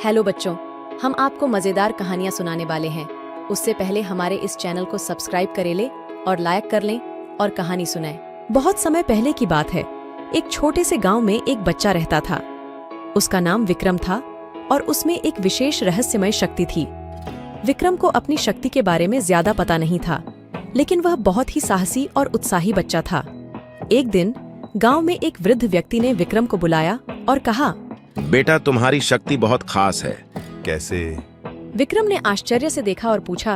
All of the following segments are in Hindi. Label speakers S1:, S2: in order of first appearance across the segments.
S1: हेलो बच्चों, हम आपको मज़ेदार कहानियाँ सुनाने वाले हैं। उससे पहले हमारे इस चैनल को सब्सक्राइब करें ले और लाइक कर लें और कहानी सुनाएं। बहुत समय पहले की बात है। एक छोटे से गांव में एक बच्चा रहता था। उसका नाम विक्रम था और उसमें एक विशेष रहस्यमय शक्ति थी। विक्रम को अपनी शक्ति के बारे में ज्यादा पता नहीं था, लेकिन वह बहुत ही साहसी और उत्साही बच्चा था। एक दिन गांव में एक वृद्ध व्यक्ति ने विक्रम को बुलाया और कहा,
S2: बेटा, तुम्हारी शक्ति बहुत खास है।
S3: कैसे?
S1: विक्रम ने आश्चर्य से देखा और पूछा।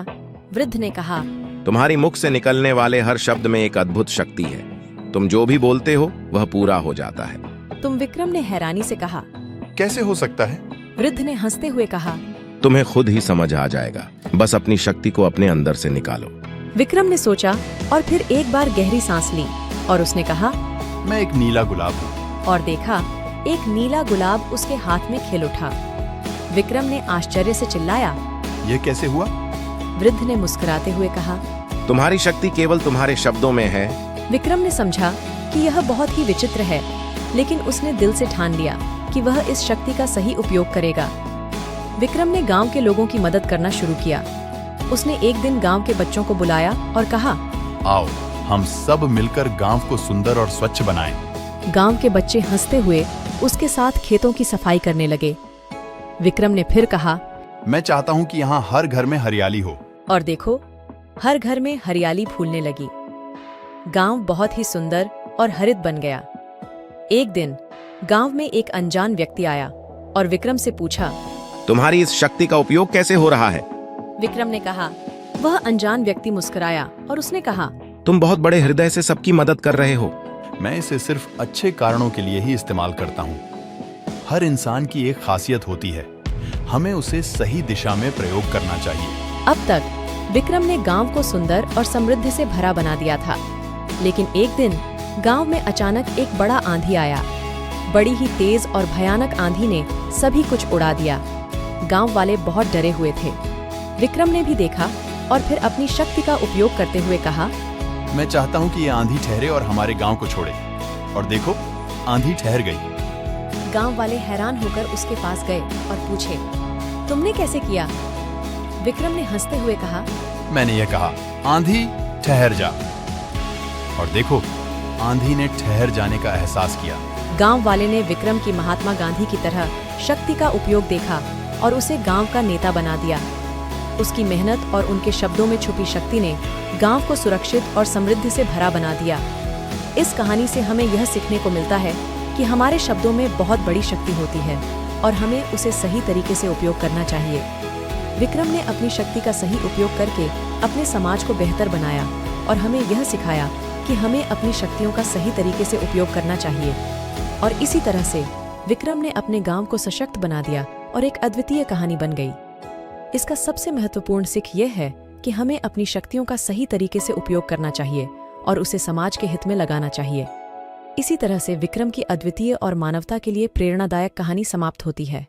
S1: वृद्ध ने कहा,
S2: तुम्हारी मुख से निकलने वाले हर शब्द में एक अद्भुत शक्ति है। तुम जो भी बोलते हो वह पूरा हो जाता है।
S1: तुम? विक्रम ने हैरानी से कहा।
S3: कैसे हो सकता है?
S1: वृद्ध ने हंसते हुए कहा,
S2: तुम्हें खुद ही समझ आ जाएगा। बस अपनी शक्ति को अपने अंदर से निकालो।
S1: विक्रम ने सोचा और फिर एक बार गहरी सांस ली और उसने कहा,
S3: मैं एक नीला गुलाब हूँ।
S1: और देखा एक नीला गुलाब उसके हाथ में खिल उठा। विक्रम ने आश्चर्य से चिल्लाया,
S3: यह कैसे हुआ?
S1: वृद्ध ने मुस्कुराते हुए कहा,
S2: तुम्हारी शक्ति केवल तुम्हारे शब्दों में है।
S1: विक्रम ने समझा कि यह बहुत ही विचित्र है, लेकिन उसने दिल से ठान लिया कि वह इस शक्ति का सही उपयोग करेगा। विक्रम ने गांव के लोगों की मदद करना शुरू किया। उसने एक दिन गांव के बच्चों को बुलाया और कहा,
S3: आओ हम सब मिलकर गांव को सुंदर और स्वच्छ बनाएं।
S1: गांव के बच्चे हंसते हुए उसके साथ खेतों की सफाई करने लगे। विक्रम ने फिर कहा,
S3: मैं चाहता हूं कि यहाँ हर घर में हरियाली हो।
S1: और देखो, हर घर में हरियाली फूलने लगी। गांव बहुत ही सुंदर और हरित बन गया। एक दिन गांव में एक अनजान व्यक्ति आया और विक्रम से पूछा,
S2: तुम्हारी इस शक्ति का उपयोग कैसे हो रहा है?
S1: विक्रम ने कहा। वह अनजान व्यक्ति मुस्कुराया और उसने कहा,
S2: तुम बहुत बड़े हृदय से सबकी मदद कर रहे हो।
S3: मैं इसे सिर्फ अच्छे कारणों के लिए ही इस्तेमाल करता हूँ। हर इंसान की एक खासियत होती है, हमें उसे सही दिशा में प्रयोग करना चाहिए।
S1: अब तक विक्रम ने गांव को सुंदर और समृद्धि से भरा बना दिया था, लेकिन एक दिन गांव में अचानक एक बड़ा आंधी आया। बड़ी ही तेज और भयानक आंधी ने सभी कुछ उड़ा दिया। गांव वाले बहुत डरे हुए थे। विक्रम ने भी देखा और फिर अपनी शक्ति का उपयोग करते हुए कहा,
S3: मैं चाहता हूं कि ये आंधी ठहरे और हमारे गांव को छोड़े। और देखो, आंधी ठहर गई।
S1: गांव वाले हैरान होकर उसके पास गए और पूछे, तुमने कैसे किया? विक्रम ने हंसते हुए कहा,
S3: मैंने ये कहा, आंधी ठहर जा। और देखो, आंधी ने ठहर जाने का एहसास किया।
S1: गांव वाले ने विक्रम की महात्मा गांधी की तरह शक्ति का उपयोग देखा और उसे गांव का नेता बना दिया। उसकी मेहनत और उनके शब्दों में छुपी शक्ति ने गांव को सुरक्षित और समृद्धि से भरा बना दिया। इस कहानी से हमें यह सीखने को मिलता है कि हमारे शब्दों में बहुत बड़ी शक्ति होती है और हमें उसे सही तरीके से उपयोग करना चाहिए। विक्रम ने अपनी शक्ति का सही उपयोग करके अपने समाज को बेहतर बनाया और हमें यह सिखाया कि हमें अपनी शक्तियों का सही तरीके से उपयोग करना चाहिए। और इसी तरह से विक्रम ने अपने गांव को सशक्त बना दिया और एक अद्वितीय कहानी बन गई। इसका सबसे महत्वपूर्ण सीख यह है कि हमें अपनी शक्तियों का सही तरीके से उपयोग करना चाहिए और उसे समाज के हित में लगाना चाहिए। इसी तरह से विक्रम की अद्वितीय और मानवता के लिए प्रेरणादायक कहानी समाप्त होती है।